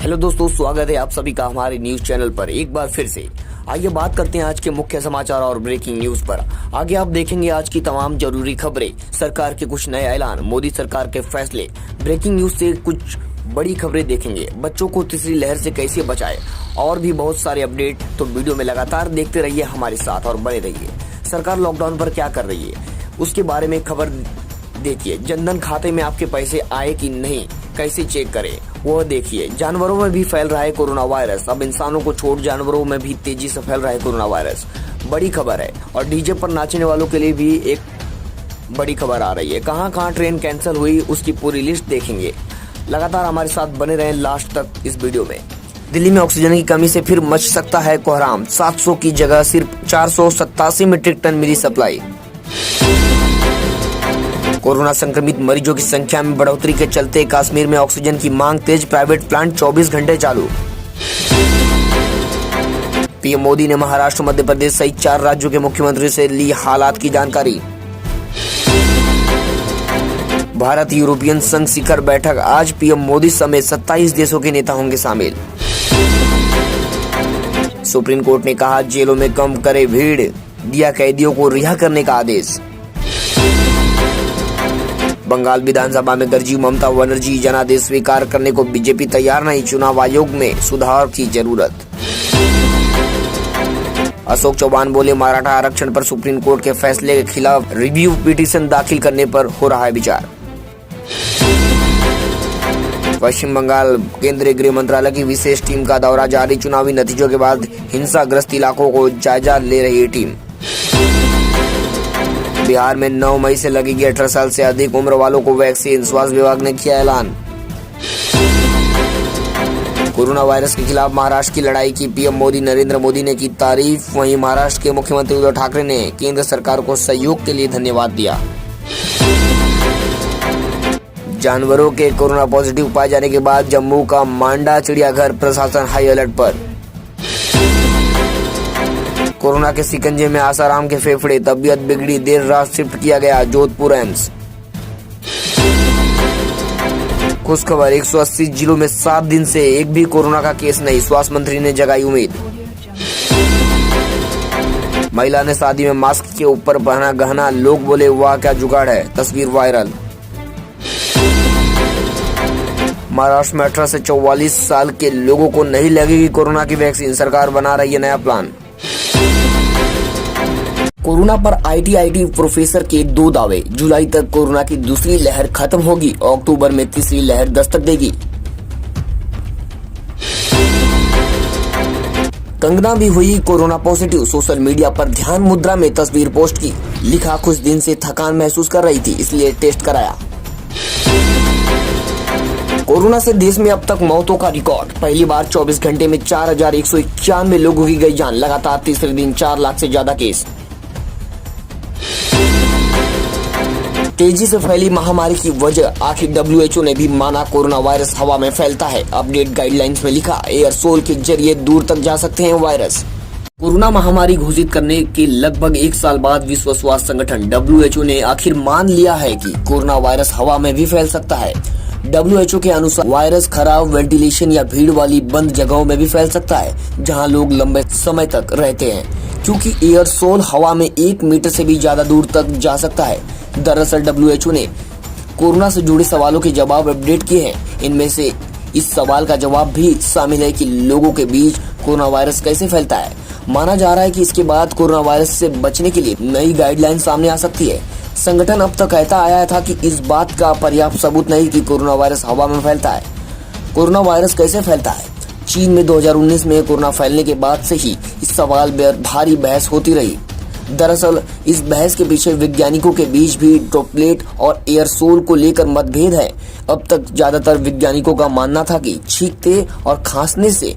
Hello दोस्तों, स्वागत है आप सभी का हमारे न्यूज चैनल पर एक बार फिर से। आइए बात करते हैं आज के मुख्य समाचार और ब्रेकिंग न्यूज पर। आगे आप देखेंगे आज की तमाम जरूरी खबरें, सरकार के कुछ नए ऐलान, मोदी सरकार के फैसले। ब्रेकिंग न्यूज से कुछ बड़ी खबरें देखेंगे, बच्चों को तीसरी लहर से कैसे बचाए और भी बहुत सारे अपडेट। तो वीडियो में लगातार देखते रहिए हमारे साथ और बने रहिए। सरकार लॉकडाउन पर क्या कर रही है उसके बारे में खबर देखिए। जनधन खाते में आपके पैसे आए कि नहीं, कैसे चेक करें वो देखिए। जानवरों में भी फैल रहा है कोरोना वायरस। अब इंसानों को छोड़ जानवरों में भी तेजी से फैल रहा है कोरोना वायरस, बड़ी खबर है। और डीजे पर नाचने वालों के लिए भी एक बड़ी खबर आ रही है। कहां ट्रेन कैंसिल हुई उसकी पूरी लिस्ट देखेंगे। लगातार हमारे साथ बने रहें लास्ट तक इस वीडियो में। दिल्ली में ऑक्सीजन की कमी से फिर मच सकता है कोहराम। 700 की जगह सिर्फ 487 मीट्रिक टन मिली सप्लाई। कोरोना संक्रमित मरीजों की संख्या में बढ़ोतरी के चलते कश्मीर में ऑक्सीजन की मांग तेज, प्राइवेट प्लांट 24 घंटे चालू। पीएम मोदी ने महाराष्ट्र, मध्य प्रदेश सहित 4 राज्यों के मुख्यमंत्रियों से ली हालात की जानकारी। भारत यूरोपियन संघ शिखर बैठक आज, पीएम मोदी समेत 27 देशों के नेता होंगे शामिल। सुप्रीम कोर्ट ने कहा जेलों में कम करे भीड़, दिया कैदियों को रिहा करने का आदेश। बंगाल विधानसभा में गरजी ममता बनर्जी, जनादेश स्वीकार करने को बीजेपी तैयार नहीं, चुनाव आयोग में सुधार की जरूरत। अशोक चौहान बोले मराठा आरक्षण पर सुप्रीम कोर्ट के फैसले के खिलाफ रिव्यू पिटीशन दाखिल करने पर हो रहा है विचार। पश्चिम बंगाल केंद्रीय गृह मंत्रालय की विशेष टीम का दौरा जारी, चुनावी नतीजों के बाद हिंसाग्रस्त इलाकों को जायजा ले रही है टीम। बिहार में 9 मई से लगेगी 18 साल से अधिक उम्र वालों को वैक्सीन, स्वास्थ्य विभाग ने किया ऐलान। कोरोना वायरस के खिलाफ महाराष्ट्र की लड़ाई की पीएम मोदी, नरेंद्र मोदी ने की तारीफ। वहीं महाराष्ट्र के मुख्यमंत्री उद्धव ठाकरे ने केंद्र सरकार को सहयोग के लिए धन्यवाद दिया। जानवरों के कोरोना पॉजिटिव पाए जाने के बाद जम्मू का मांडा चिड़ियाघर प्रशासन हाई अलर्ट पर। कोरोना के शिकंजे में आसाराम के फेफड़े, तबीयत बिगड़ी, देर रात शिफ्ट किया गया जोधपुर एम्स। खुश खबर, 180 जिलों में 7 दिन से एक भी कोरोना का केस नहीं, स्वास्थ्य मंत्री ने जगाई उम्मीद। महिला ने शादी में मास्क के ऊपर पहना गहना, लोग बोले वाह क्या जुगाड़ है, तस्वीर वायरल। महाराष्ट्र में 18 से 44 साल के लोगों को नहीं लगेगी कोरोना की वैक्सीन, सरकार बना रही है नया प्लान। कोरोना पर आईटी प्रोफेसर के 2 दावे, जुलाई तक कोरोना की दूसरी लहर खत्म होगी, अक्टूबर में तीसरी लहर दस्तक देगी। कंगना भी हुई कोरोना पॉजिटिव, सोशल मीडिया पर ध्यान मुद्रा में तस्वीर पोस्ट की, लिखा कुछ दिन से थकान महसूस कर रही थी इसलिए टेस्ट कराया। कोरोना से देश में अब तक मौतों का रिकॉर्ड, पहली बार 24 घंटे में 4191 लोगों की गई जान, लगातार तीसरे दिन 4 लाख से ज्यादा केस। तेजी से फैली महामारी की वजह, आखिर डब्ल्यूएचओ ने भी माना कोरोना वायरस हवा में फैलता है। अपडेट गाइडलाइंस में लिखा एयरसोल के जरिए दूर तक जा सकते हैं वायरस। कोरोना महामारी घोषित करने के लगभग 1 साल बाद विश्व स्वास्थ्य संगठन डब्ल्यूएचओ ने आखिर मान लिया है कि कोरोना वायरस हवा में भी फैल सकता है। डब्ल्यूएचओ के अनुसार वायरस खराब वेंटिलेशन या भीड़ वाली बंद जगहों में भी फैल सकता है, जहां लोग लंबे समय तक रहते हैं, क्योंकि एयरसोल हवा में 1 मीटर से भी ज्यादा दूर तक जा सकता है। दरअसल डब्ल्यूएचओ ने कोरोना से जुड़े सवालों के जवाब अपडेट किए हैं। इनमें से इस सवाल का जवाब भी शामिल है कि लोगों के बीच कोरोना वायरस कैसे फैलता है। माना जा रहा है कि इसके बाद कोरोना वायरस से बचने के लिए नई गाइडलाइन सामने आ सकती है। संगठन अब तक कहता आया था कि इस बात का पर्याप्त सबूत नहीं कि कोरोना वायरस हवा में फैलता है। कोरोना वायरस कैसे फैलता है? चीन में 2019 में कोरोना फैलने के बाद से ही इस सवाल पर भारी बहस होती रही। दरअसल इस बहस के पीछे वैज्ञानिकों के बीच भी ड्रॉपलेट और एयरसोल को लेकर मतभेद है। अब तक ज्यादातर वैज्ञानिकों का मानना था कि छींकते और खांसने से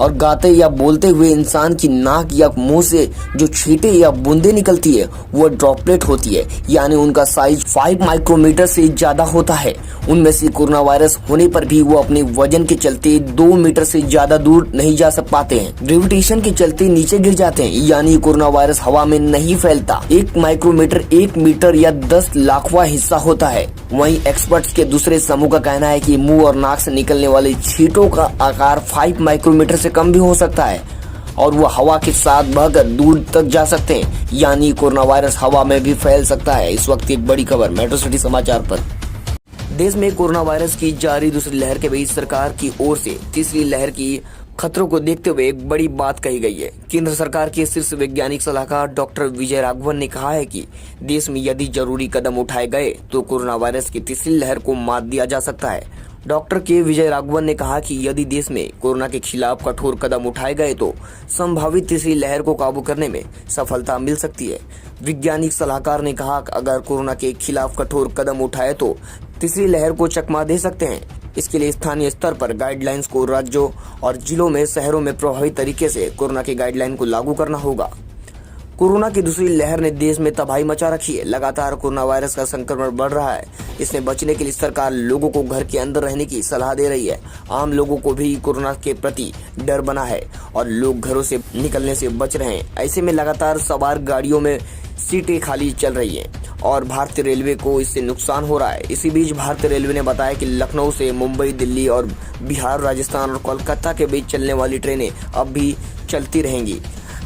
और गाते या बोलते हुए इंसान की नाक या मुंह से जो छींटे या बूंदें निकलती है वो ड्रॉपलेट होती है, यानी उनका साइज 5 माइक्रोमीटर से ज्यादा होता है। उनमें से कोरोना वायरस होने पर भी वो अपने वजन के चलते 2 मीटर से ज्यादा दूर नहीं जा पाते हैं। ग्रेविटेशन के चलते नीचे गिर जाते हैं, यानी कोरोना वायरस हवा में नहीं फैलता। 1 माइक्रोमीटर 1 मीटर या 10 लाखवां हिस्सा होता है। वहीं एक्सपर्ट्स के दूसरे समूह का कहना है कि मुंह और नाक से निकलने वाले छींटों का आकार 5 माइक्रोमीटर से कम भी हो सकता है और वो हवा के साथ बहकर दूर तक जा सकते हैं, यानी कोरोना वायरस हवा में भी फैल सकता है। इस वक्त एक बड़ी खबर मेट्रो सिटी समाचार पर। देश में कोरोना वायरस की जारी दूसरी लहर के बीच सरकार की ओर से तीसरी लहर की खतरों को देखते हुए एक बड़ी बात कही गई है। केंद्र सरकार के शीर्ष वैज्ञानिक सलाहकार डॉक्टर विजय राघवन ने कहा है कि देश में यदि जरूरी कदम उठाए गए तो कोरोना वायरस की तीसरी लहर को मात दिया जा सकता है। डॉक्टर के विजय राघवन ने कहा कि यदि देश में कोरोना के खिलाफ कठोर कदम उठाए गए तो संभावित तीसरी लहर को काबू करने में सफलता मिल सकती है। वैज्ञानिक सलाहकार ने कहा कि अगर कोरोना के खिलाफ कठोर कदम उठाए तो तीसरी लहर को चकमा दे सकते हैं। इसके लिए स्थानीय स्तर पर गाइडलाइंस को राज्यों और जिलों में शहरों में प्रभावी तरीके से कोरोना की गाइडलाइन को लागू करना होगा। कोरोना की दूसरी लहर ने देश में तबाही मचा रखी है। लगातार कोरोना वायरस का संक्रमण बढ़ रहा है। इससे बचने के लिए सरकार लोगों को घर के अंदर रहने की सलाह दे रही है। आम लोगों को भी कोरोना के प्रति डर बना है और लोग घरों से निकलने से बच रहे हैं। ऐसे में लगातार सवार गाड़ियों में सीटें खाली चल रही हैं और भारतीय रेलवे को इससे नुकसान हो रहा है। इसी बीच भारतीय रेलवे ने बताया कि लखनऊ से मुंबई, दिल्ली और बिहार, राजस्थान और कोलकाता के बीच चलने वाली ट्रेनें अब भी चलती रहेंगी।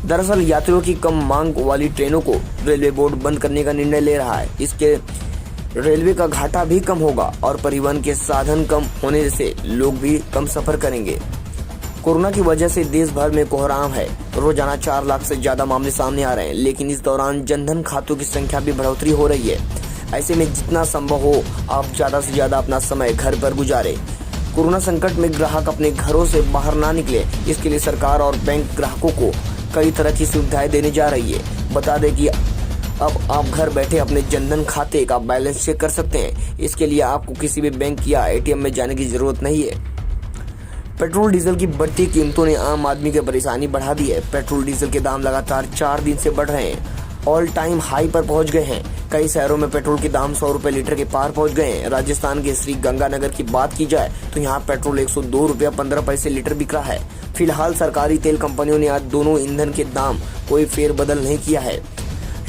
दरअसल यात्रियों की कम मांग वाली ट्रेनों को रेलवे बोर्ड बंद करने का निर्णय ले रहा है। इसके रेलवे का घाटा भी कम होगा और परिवहन के साधन कम होने से लोग भी कम सफर करेंगे। कोरोना की वजह से देश भर में कोहराम है। रोजाना 4 लाख से ज्यादा मामले सामने आ रहे हैं, लेकिन इस दौरान जनधन खातों की संख्या भी बढ़ोतरी हो रही है। ऐसे में जितना संभव हो आप ज्यादा से ज्यादा अपना समय घर पर गुजारें। कोरोना संकट में ग्राहक अपने घरों से बाहर ना निकले, इसके लिए सरकार और बैंक ग्राहकों को कई तरह की सुविधाएं देने जा रही है। बता दें कि अब आप घर बैठे अपने जनधन खाते का बैलेंस चेक कर सकते हैं। इसके लिए आपको किसी भी बैंक या एटीएम में जाने की जरूरत नहीं है। पेट्रोल डीजल की बढ़ती कीमतों ने आम आदमी की परेशानी बढ़ा दी है। पेट्रोल डीजल के दाम लगातार 4 दिन से बढ़ रहे हैं, ऑल टाइम हाई पर पहुंच गए हैं। कई शहरों में पेट्रोल के दाम 100 रुपए लीटर के पार पहुंच गए हैं। राजस्थान के श्री गंगानगर की बात की जाए तो यहाँ पेट्रोल 102 रुपया 15 पैसे लीटर बिक रहा है। फिलहाल सरकारी तेल कंपनियों ने आज दोनों ईंधन के दाम कोई फेरबदल नहीं किया है।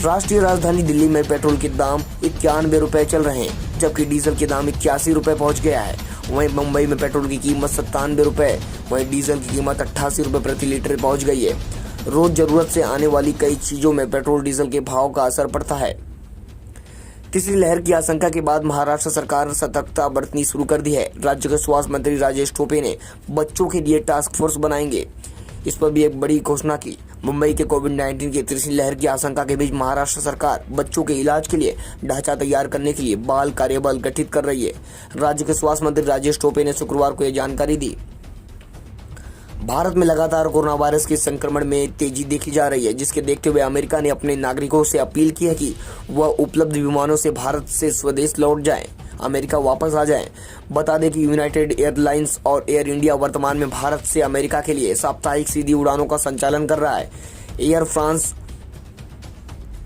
राष्ट्रीय राजधानी दिल्ली में पेट्रोल के दाम 91 रुपए चल रहे हैं, जबकि डीजल के दाम 81 रुपए पहुंच गया है। वहीं मुंबई में पेट्रोल की कीमत 97 रुपए, वहीं डीजल की कीमत 88 रुपए प्रति लीटर पहुंच गई है। रोज जरूरत से आने वाली कई चीजों में पेट्रोल डीजल के भाव का असर पड़ता है। तीसरी लहर की आशंका के बाद महाराष्ट्र सरकार सतर्कता बरतनी शुरू कर दी है। राज्य के स्वास्थ्य मंत्री राजेश टोपे ने बच्चों के लिए टास्क फोर्स बनाएंगे, इस पर भी एक बड़ी घोषणा की। मुंबई के कोविड-19 की तीसरी लहर की आशंका के बीच महाराष्ट्र सरकार बच्चों के इलाज के लिए ढांचा तैयार करने के लिए बाल कार्यबल गठित कर रही है। राज्य के स्वास्थ्य मंत्री राजेश टोपे ने शुक्रवार को यह जानकारी दी। भारत में लगातार कोरोना वायरस के संक्रमण में तेजी देखी जा रही है, जिसके देखते हुए अमेरिका ने अपने नागरिकों से अपील की है कि वह उपलब्ध विमानों से भारत से स्वदेश लौट जाएं, अमेरिका वापस आ जाएं। बता दें कि यूनाइटेड एयरलाइंस और एयर इंडिया वर्तमान में भारत से अमेरिका के लिए साप्ताहिक सीधी उड़ानों का संचालन कर रहा है। एयर फ्रांस,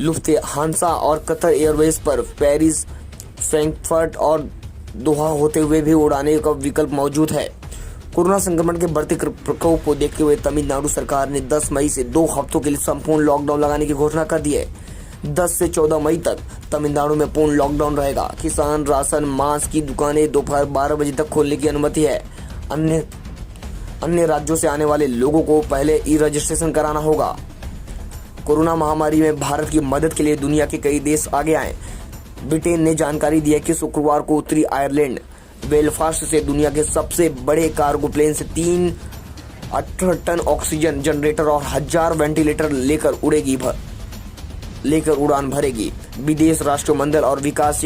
लुफ्थहांसा और कतर एयरवेज पर पेरिस, फ्रैंकफर्ट और दोहा होते हुए भी उड़ाने का विकल्प मौजूद है। कोरोना संक्रमण के बढ़ते प्रकोप को देखते हुए तमिलनाडु सरकार ने 10 मई से 2 हफ्तों के लिए संपूर्ण लॉकडाउन लगाने की घोषणा कर दी है। 10 से 14 मई तक तमिलनाडु में पूर्ण लॉकडाउन रहेगा। किसान, राशन, मांस की दुकानें दोपहर 12 बजे तक खोलने की अनुमति है। अन्य राज्यों से आने वाले लोगों को पहले ई रजिस्ट्रेशन कराना होगा। कोरोना महामारी में भारत की मदद के लिए दुनिया के कई देश आगे आए। ब्रिटेन ने जानकारी दी है कि शुक्रवार को उत्तरी आयरलैंड बेलफास्ट से दुनिया के सबसे बड़े कार्गो प्लेन से 318 टन ऑक्सीजन जनरेटर और 1000 वेंटिलेटर लेकर उड़ान भरेगी। विदेश राष्ट्रमंडल और विकास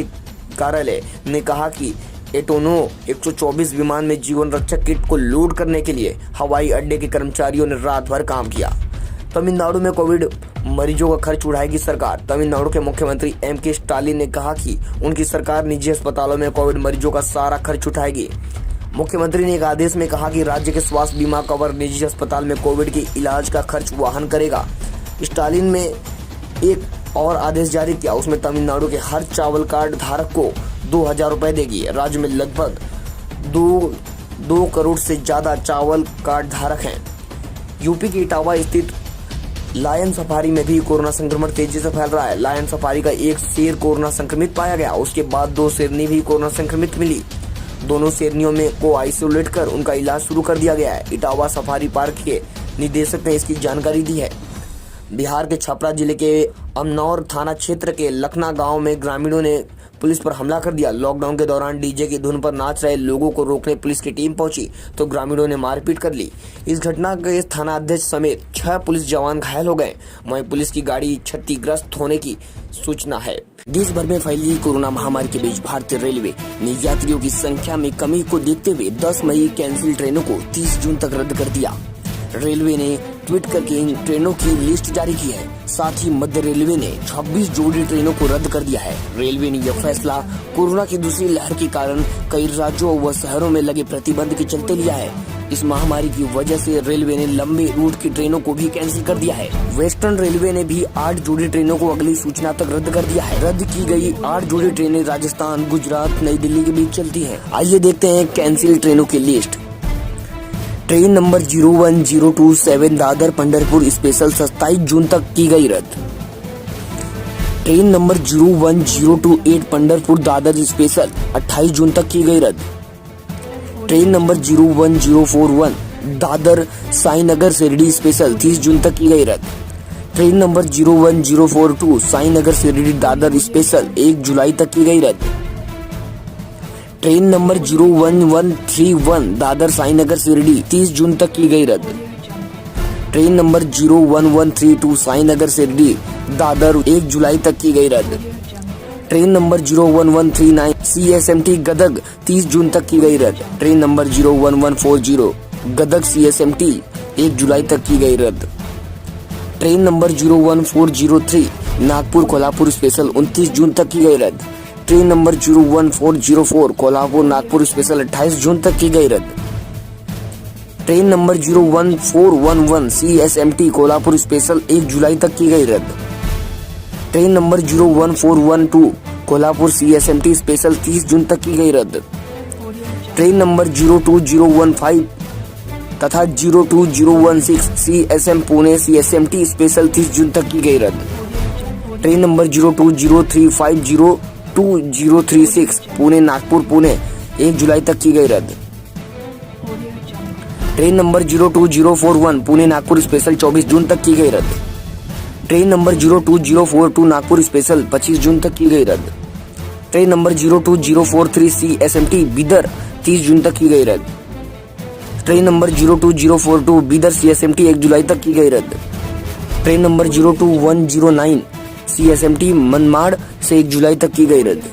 कार्यालय ने कहा कि एटोनो 124 विमान में जीवन रक्षक किट को लोड करने के लिए हवाई अड्डे के कर्मचारियों ने रात भर काम किया। तमिलनाडु में कोविड मरीजों का खर्च उठाएगी सरकार। तमिलनाडु के मुख्यमंत्री M.K. स्टालिन ने कहा कि उनकी सरकार निजी अस्पतालों में कोविड मरीजों का सारा खर्च उठाएगी। मुख्यमंत्री ने एक आदेश में कहा कि राज्य के स्वास्थ्य बीमा कवर निजी अस्पताल में कोविड के इलाज का खर्च वहन करेगा। स्टालिन में एक और आदेश जारी किया, उसमें तमिलनाडु के हर चावल कार्ड धारक को 2,000 रुपए देगी। राज्य में लगभग 2 करोड़ से ज्यादा चावल कार्ड धारक हैं। यूपी के इटावा स्थित लायन सफारी में भी कोरोना संक्रमण तेजी से फैल रहा है। लायन सफारी का एक शेर कोरोना संक्रमित पाया गया, उसके बाद 2 शेरनी भी कोरोना संक्रमित मिली। दोनों शेरनियों में को आइसोलेट कर उनका इलाज शुरू कर दिया गया है। इटावा सफारी पार्क के निदेशक ने इसकी जानकारी दी है। बिहार के छपरा जिले के अमनौर थाना क्षेत्र के लखना गांव में ग्रामीणों ने पुलिस पर हमला कर दिया। लॉकडाउन के दौरान डीजे की धुन पर नाच रहे लोगों को रोकने पुलिस की टीम पहुंची तो ग्रामीणों ने मारपीट कर ली। इस घटना के थाना अध्यक्ष समेत 6 पुलिस जवान घायल हो गए। वहीं पुलिस की गाड़ी क्षतिग्रस्त होने की सूचना है। देश भर में फैली कोरोना महामारी के बीच भारतीय रेलवे ने यात्रियों की संख्या में कमी को देखते हुए 10 मई कैंसिल ट्रेनों को 30 जून तक रद्द कर दिया। रेलवे ने ट्वीट करके इन ट्रेनों की लिस्ट जारी की है। साथ ही मध्य रेलवे ने 26 जोड़ी ट्रेनों को रद्द कर दिया है। रेलवे ने यह फैसला कोरोना की दूसरी लहर के कारण कई राज्यों व शहरों में लगे प्रतिबंध के चलते लिया है। इस महामारी की वजह से रेलवे ने लंबे रूट की ट्रेनों को भी कैंसिल कर दिया है। वेस्टर्न रेलवे ने भी 8 जोड़ी ट्रेनों को अगली सूचना तक रद्द कर दिया है। रद्द की गई 8 जोड़ी ट्रेनें राजस्थान, गुजरात, नई दिल्ली के बीच चलती हैं। आइए देखते हैं कैंसिल ट्रेनों की list. Train number 01027 Dadar Pandharpur special 27 जून तक की गई रद्द। Train number 01028 Pandharpur Dadar special 28 जून तक की गई रद्द। Train number 01041 Dadar Sainagar Shirdi special 30 जून तक की गई रद्द। Train number 01042 Sainagar Shirdi Dadar special 1 जुलाई तक की गई रद्द। ट्रेन नंबर 01131 दादर साईनगर शिरडी 30 जून तक की गई रद्द। ट्रेन नंबर 01132 साईनगर शिरडी दादर 1 जुलाई तक की गई रद्द। ट्रेन नंबर 01139 CSMT गदग 30 जून तक की गई रद्द। ट्रेन नंबर 01140 गदग CSMT 1 जुलाई तक की गई रद्द। Train number 01403 Nagpur Kolhapur special 29 जून तक की गई रद्द। Train number 01404 Kolhapur Nagpur special 28 जून तक की गई रद्द। Train number 01411 CSMT Kolhapur special 1 जुलाई तक की गई रद्द। Train number 01412 Kolhapur CSMT special 30 जून तक की गई रद्द। ट्रेन नंबर 02015 तथा 02016 CSM पुणे CSMT स्पेशल 30 जून तक की गई रद्द। ट्रेन नंबर 02035 2036 पुणे नागपुर पुणे 1 जुलाई तक की गई रद्द। Train number 02041 Pune Nagpur special 24 जून तक की गई रद्द। ट्रेन नंबर 02042 नागपुर स्पेशल 25 जून तक की गई रद्द। ट्रेन नंबर 02043 CSMT बीदर 30 जून तक की गई रद्द। ट्रेन नंबर 02042 बीदर CSMT 1 जुलाई तक की गई रद्द। ट्रेन नंबर 02109 CSMT मनमाड़ से 1 जुलाई तक की गई रद्द।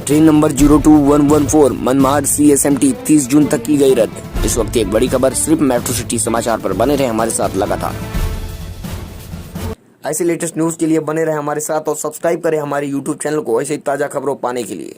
ट्रेन नंबर 02114 मनमाड़ CSMT 30 जून तक की गई रद्द। इस वक्त एक बड़ी खबर सिर्फ मेट्रो सिटी समाचार पर। बने रहे हमारे साथ लगातार। ऐसे लेटेस्ट न्यूज के लिए बने रहे हमारे साथ और सब्सक्राइब करें हमारे YouTube चैनल को ऐसे ताजा खबरों पाने के लिए।